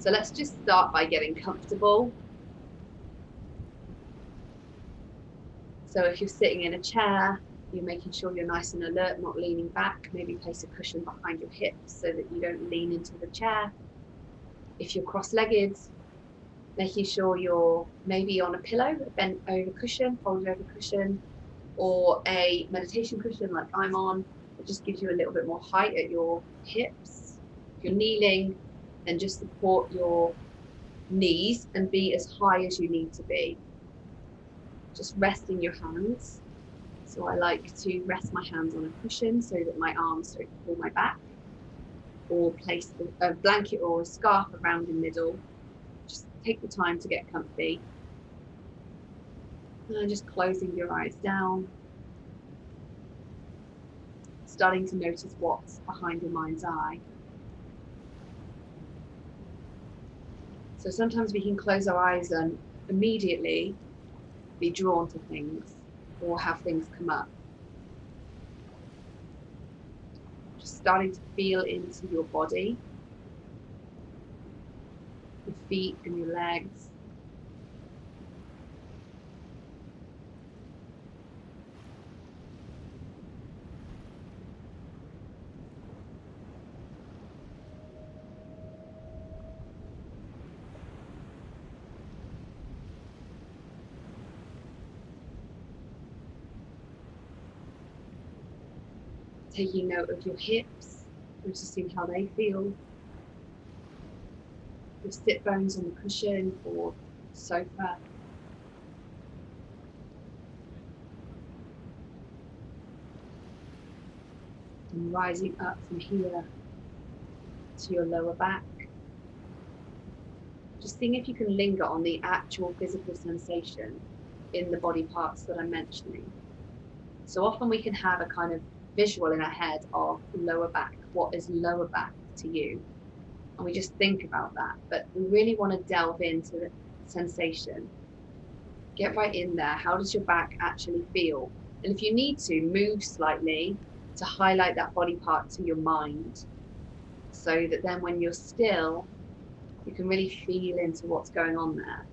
So let's just start by getting comfortable. So if you're sitting in a chair, you're making sure you're nice and alert, not leaning back. Maybe place a cushion behind your hips so that you don't lean into the chair. If you're cross-legged, making sure you're maybe on a pillow, a bent over cushion, folded over cushion, or a meditation cushion like I'm on. It just gives you a little bit more height at your hips. If you're kneeling, then just support your knees and be as high as you need to be. Just resting your hands. So I like to rest my hands on a cushion so that my arms don't pull my back, or place a blanket or a scarf around the middle. Just take the time to get comfy. And just closing your eyes down. Starting to notice what's behind your mind's eye. So sometimes we can close our eyes and immediately be drawn to things or have things come up. Just starting to feel into your body, your feet and your legs. Taking note of your hips, noticing how they feel. Your sit bones on the cushion or sofa. And rising up from here to your lower back. Just seeing if you can linger on the actual physical sensation in the body parts that I'm mentioning. So often we can have a kind of visual in our head of lower back. What is lower back to you? And we just think about that, but we really want to delve into the sensation. Get right in there. How does your back actually feel? And if you need to, move slightly to highlight that body part to your mind, so that then when you're still, you can really feel into what's going on there.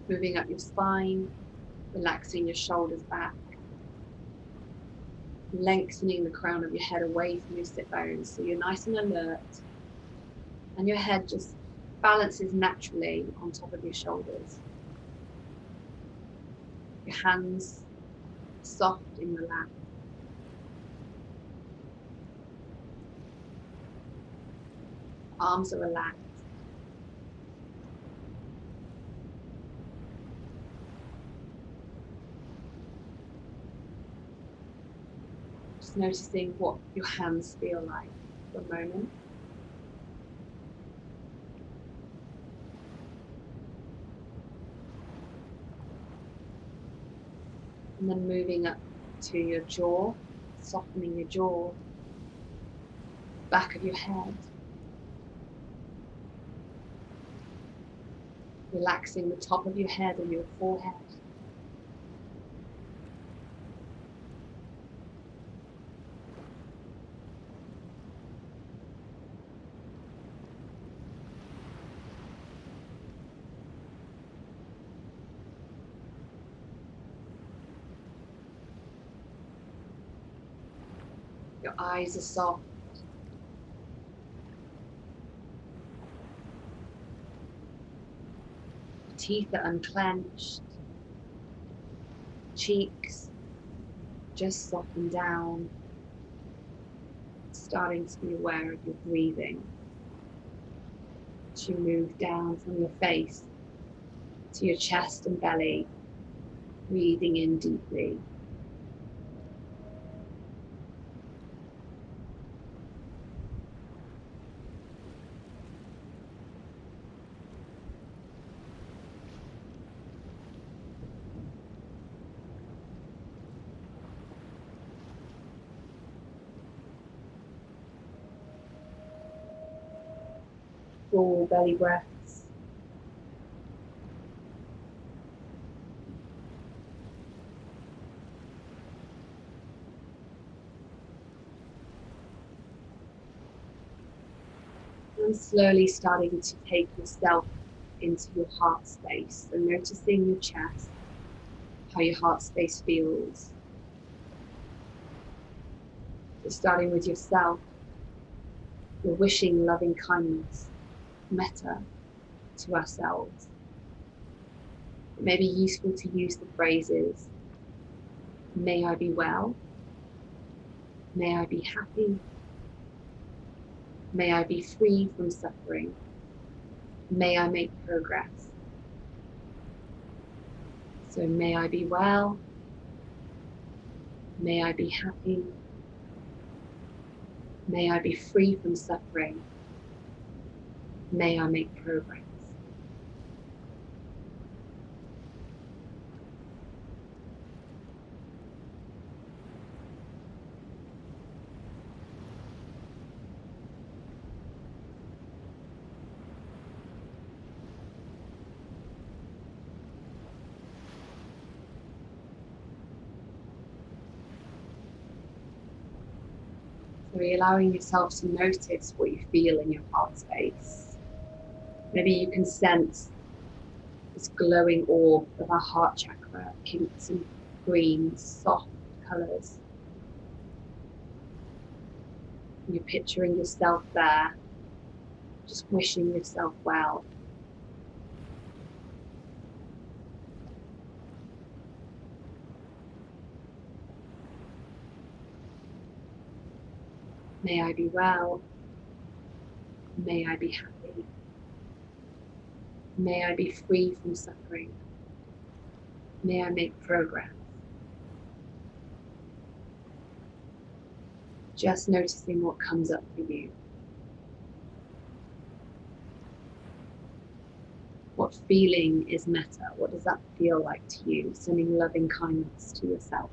Moving up your spine, relaxing your shoulders back, lengthening the crown of your head away from your sit bones so you're nice and alert, and your head just balances naturally on top of your shoulders. Your hands soft in your lap. Arms are relaxed. Just noticing what your hands feel like for a moment. And then moving up to your jaw, softening your jaw, back of your head. Relaxing the top of your head and your forehead. Your eyes are soft. Your teeth are unclenched. Cheeks just soften down. Starting to be aware of your breathing as you move down from your face to your chest and belly, breathing in deeply. Full belly breaths. And slowly starting to take yourself into your heart space, and noticing your chest, how your heart space feels. So starting with yourself, you're wishing loving kindness, metta, to ourselves. It may be useful to use the phrases, may I be well, may I be happy, may I be free from suffering, may I make progress. So may I be well, may I be happy, may I be free from suffering, may I make progress. So you're allowing yourself to notice what you feel in your heart space. Maybe you can sense this glowing orb of our heart chakra, pinks and greens, soft colours. You're picturing yourself there, just wishing yourself well. May I be well, may I be happy, may I be free from suffering, may I make progress. Just noticing what comes up for you. What feeling is metta? What does that feel like to you? Sending loving kindness to yourself.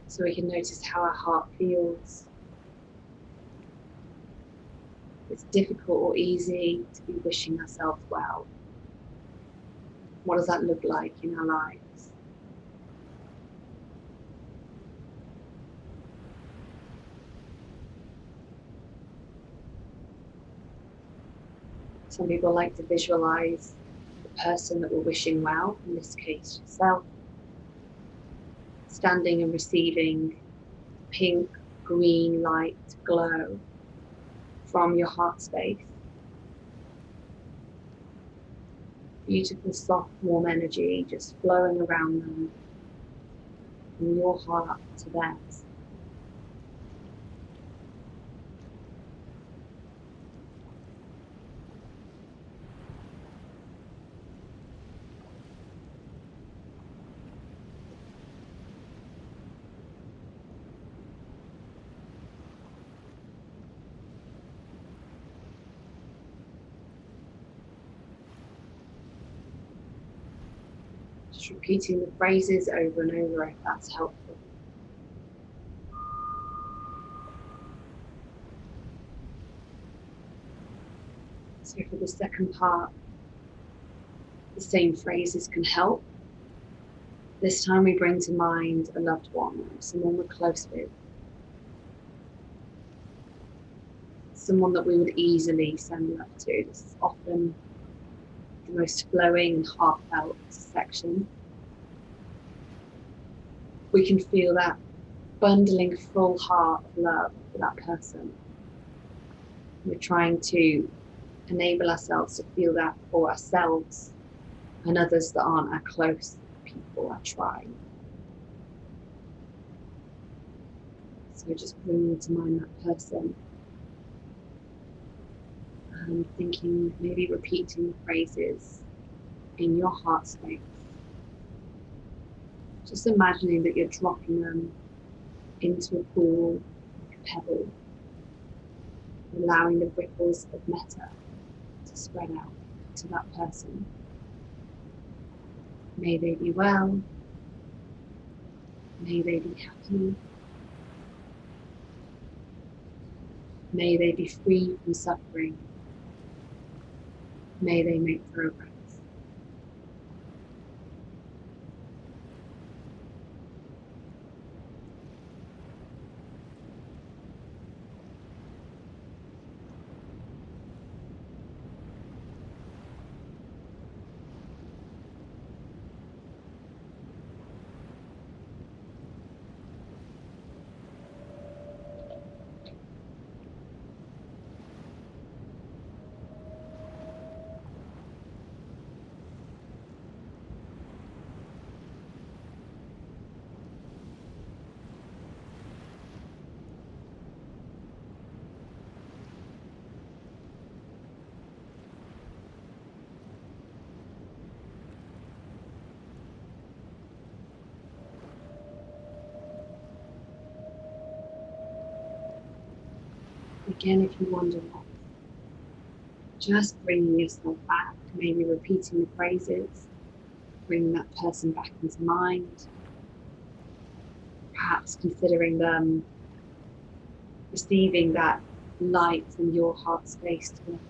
So we can notice how our heart feels. It's difficult or easy to be wishing ourselves well. What does that look like in our lives? Some people like to visualize the person that we're wishing well, in this case yourself, standing and receiving pink, green light glow from your heart space. Beautiful, soft, warm energy just flowing around them from your heart to theirs. Just repeating the phrases over and over if that's helpful. So for the second part, the same phrases can help. This time we bring to mind a loved one, someone we're close with, someone that we would easily send love to. This is often the most flowing and heartfelt section. We can feel that bundling full heart of love for that person. We're trying to enable ourselves to feel that for ourselves and others that aren't our close people, our tribe. So just bringing to mind that person and thinking, maybe repeating the phrases in your heart space. Just imagining that you're dropping them into a pool, like a pebble, allowing the ripples of metta to spread out to that person. May they be well. May they be happy. May they be free from suffering. May they make progress. Again, if you wander off, just bringing yourself back, maybe repeating the phrases, bringing that person back into mind, perhaps considering them receiving that light from your heart space towards.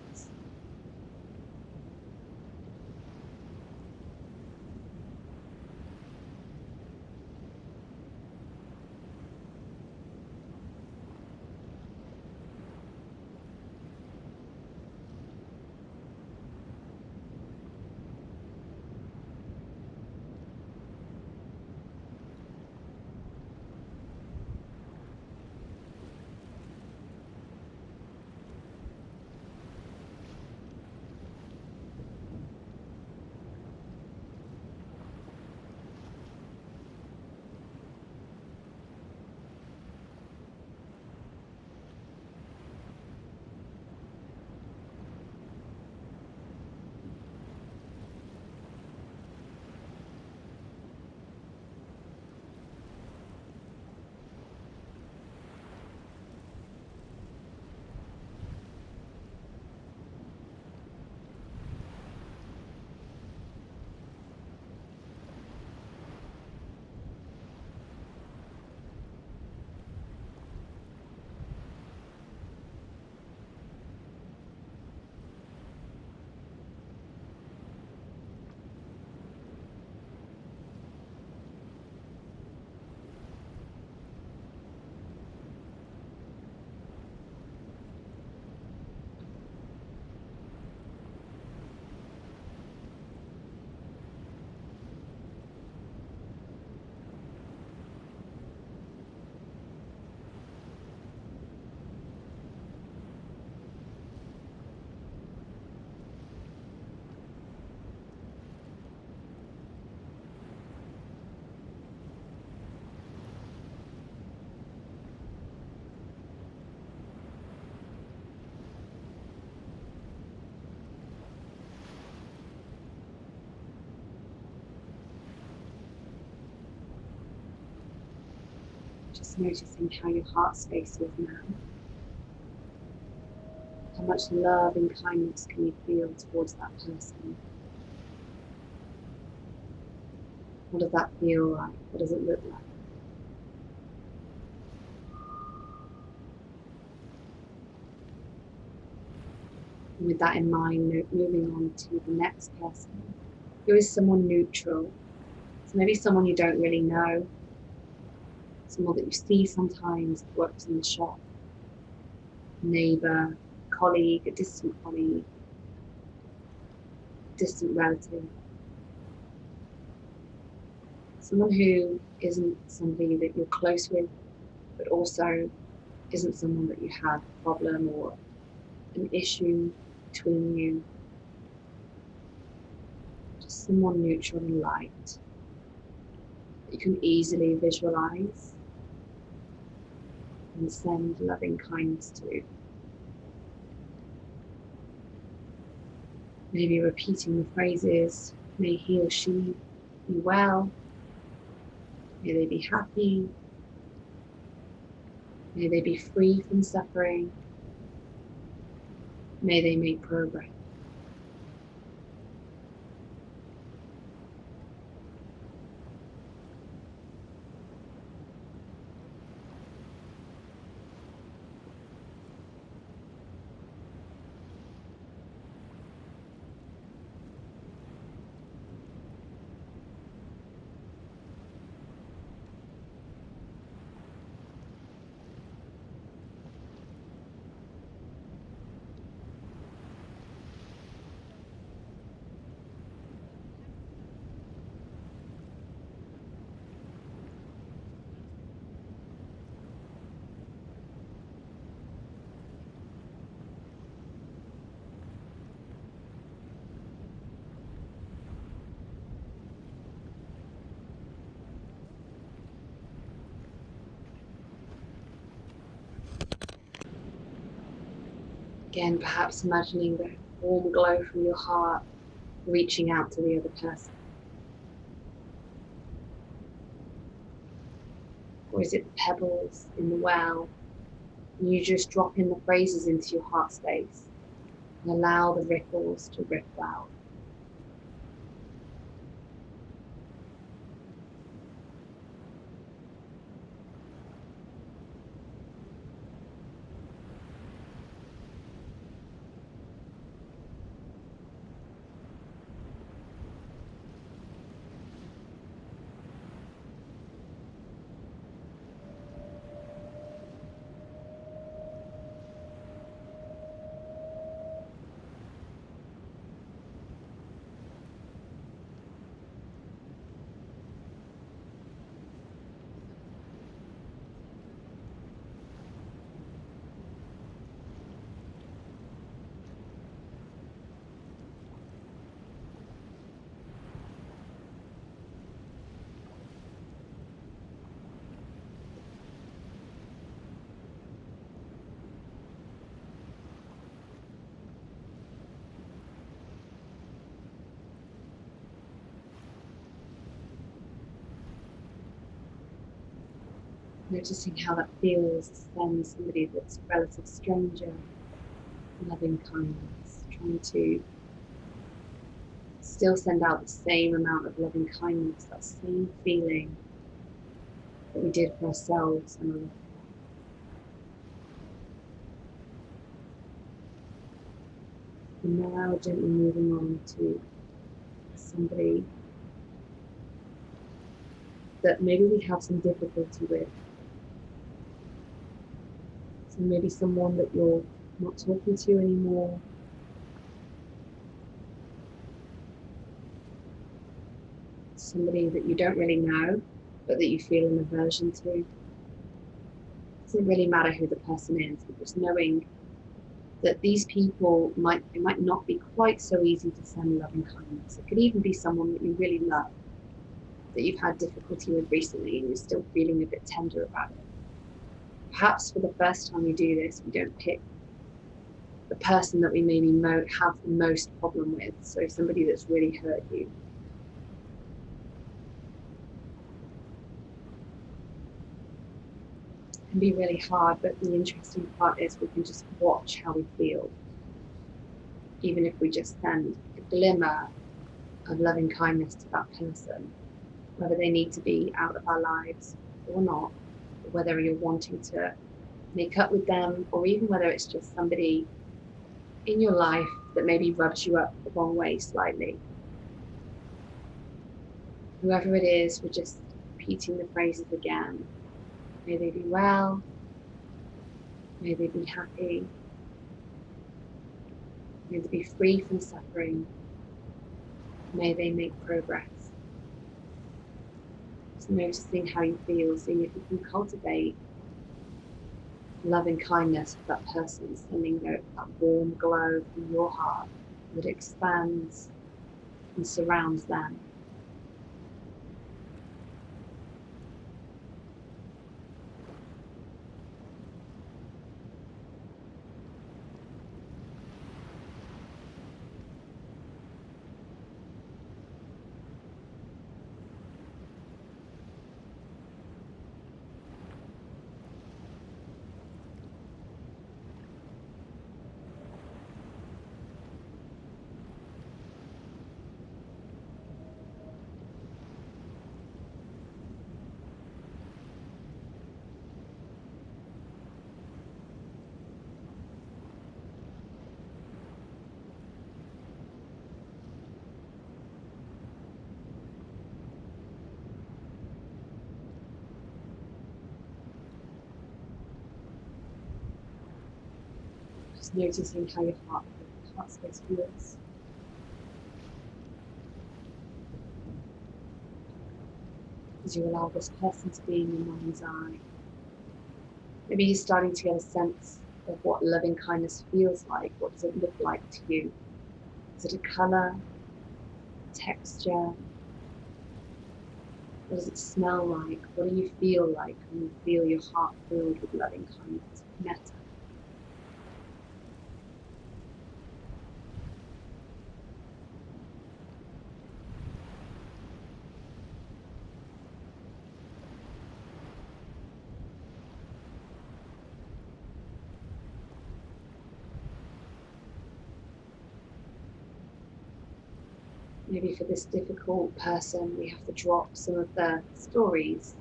Just noticing how your heart space is now. How much love and kindness can you feel towards that person? What does that feel like? What does it look like? And with that in mind, moving on to the next person, who is someone neutral. So maybe someone you don't really know, someone that you see sometimes, works in the shop, neighbour, colleague, a distant relative. Someone who isn't somebody that you're close with, but also isn't someone that you have a problem or an issue between you. Just someone neutral and light that you can easily visualize and send loving kindness to. Maybe repeating the phrases, may he or she be well, may they be happy, may they be free from suffering, may they make progress. Again, perhaps imagining the warm glow from your heart reaching out to the other person. Or is it the pebbles in the well? And you just drop in the phrases into your heart space and allow the ripples to ripple out. Noticing how that feels to send somebody that's a relative stranger loving kindness, trying to still send out the same amount of loving kindness, that same feeling that we did for ourselves and others. And now gently moving on to somebody that maybe we have some difficulty with. So maybe someone that you're not talking to anymore. Somebody that you don't really know, but that you feel an aversion to. It doesn't really matter who the person is, but just knowing that these people might not be quite so easy to send love and kindness. It could even be someone that you really love, that you've had difficulty with recently and you're still feeling a bit tender about it. Perhaps for the first time you do this, we don't pick the person that we maybe have the most problem with, so somebody that's really hurt you. It can be really hard, but the interesting part is we can just watch how we feel. Even if we just send a glimmer of loving kindness to that person, whether they need to be out of our lives or not, or whether you're wanting to make up with them, or even whether it's just somebody in your life that maybe rubs you up the wrong way slightly. Whoever it is, we're just repeating the phrases again. May they be well. May they be happy. May they be free from suffering. May they make progress. Just noticing how you feel, seeing if you can cultivate love and kindness for that person, sending that warm glow from your heart that expands and surrounds them. Just noticing how your heart space feels. As you allow this person to be in your mind's eye. Maybe you're starting to get a sense of what loving kindness feels like. What does it look like to you? Is it a colour, texture? What does it smell like? What do you feel like when you feel your heart filled with loving kindness, metta? Maybe for this difficult person, we have to drop some of the stories.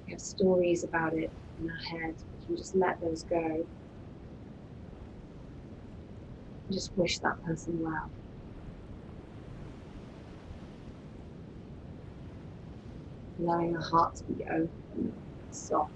We have stories about it in our head. We can just let those go. And just wish that person well. Allowing our heart to be open, soft.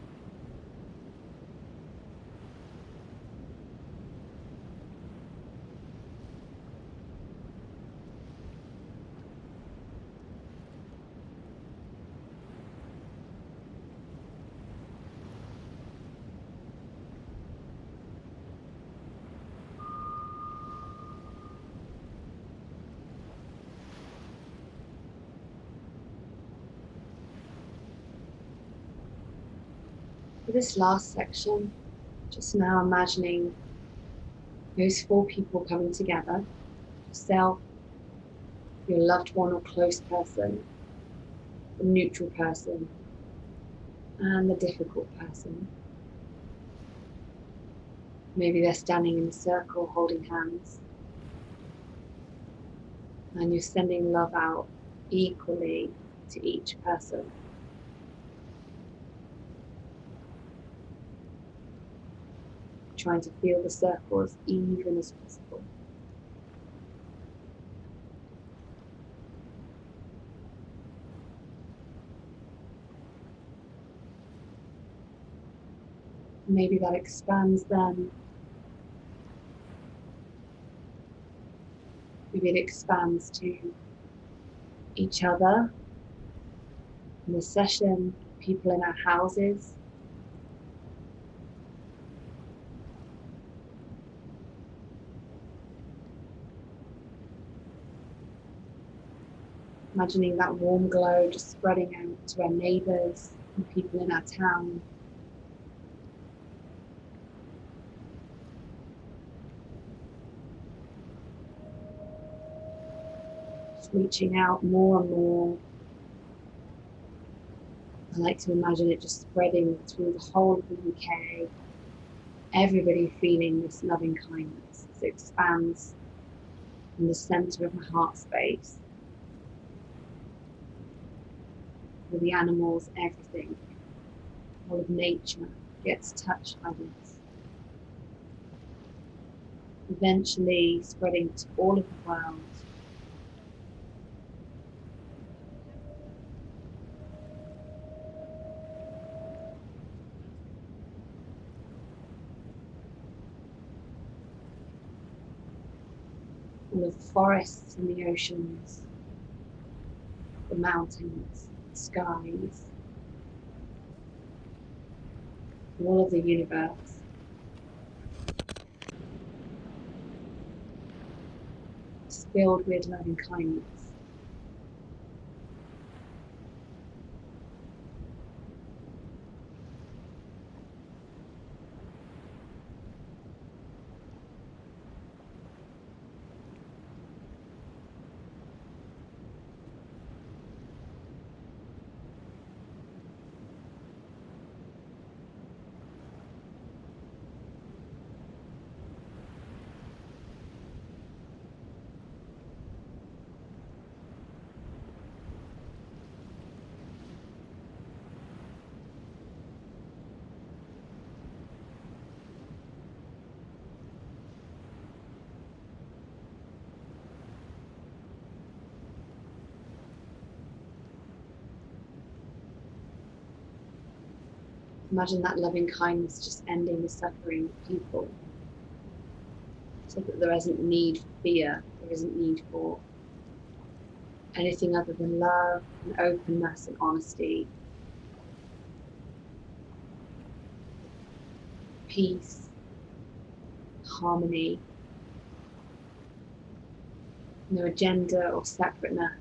For this last section, just now imagining those 4 people coming together: yourself, your loved one or close person, the neutral person, and the difficult person. Maybe they're standing in a circle holding hands, and you're sending love out equally to each person. Trying to feel the circle as even as possible. Maybe that expands them. Maybe it expands to each other in the session, people in our houses. Imagining that warm glow just spreading out to our neighbours and people in our town. Just reaching out more and more. I like to imagine it just spreading through the whole of the UK. Everybody feeling this loving kindness as it expands in the centre of my heart space. All the animals, everything, all of nature gets touched by this. eventually spreading to all of the world. All of the forests and the oceans, the mountains, the skies, all of the universe. It's filled with loving kindness. Imagine that loving kindness just ending the suffering of people, so that there isn't need for fear, there isn't need for anything other than love and openness and honesty, peace, harmony, no agenda or separateness.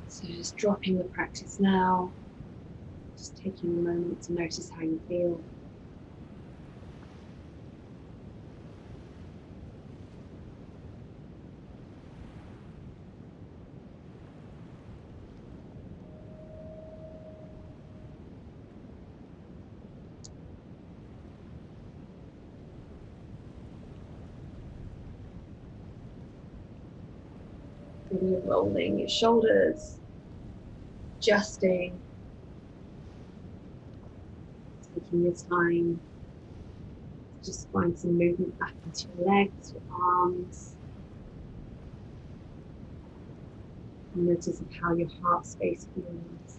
So just dropping the practice now, just taking a moment to notice how you feel. And you're rolling your shoulders, adjusting, taking your time. Just find some movement back into your legs, your arms. Notice how your heart space feels.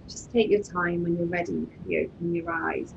Just take your time. When you're ready, you can be opening your eyes.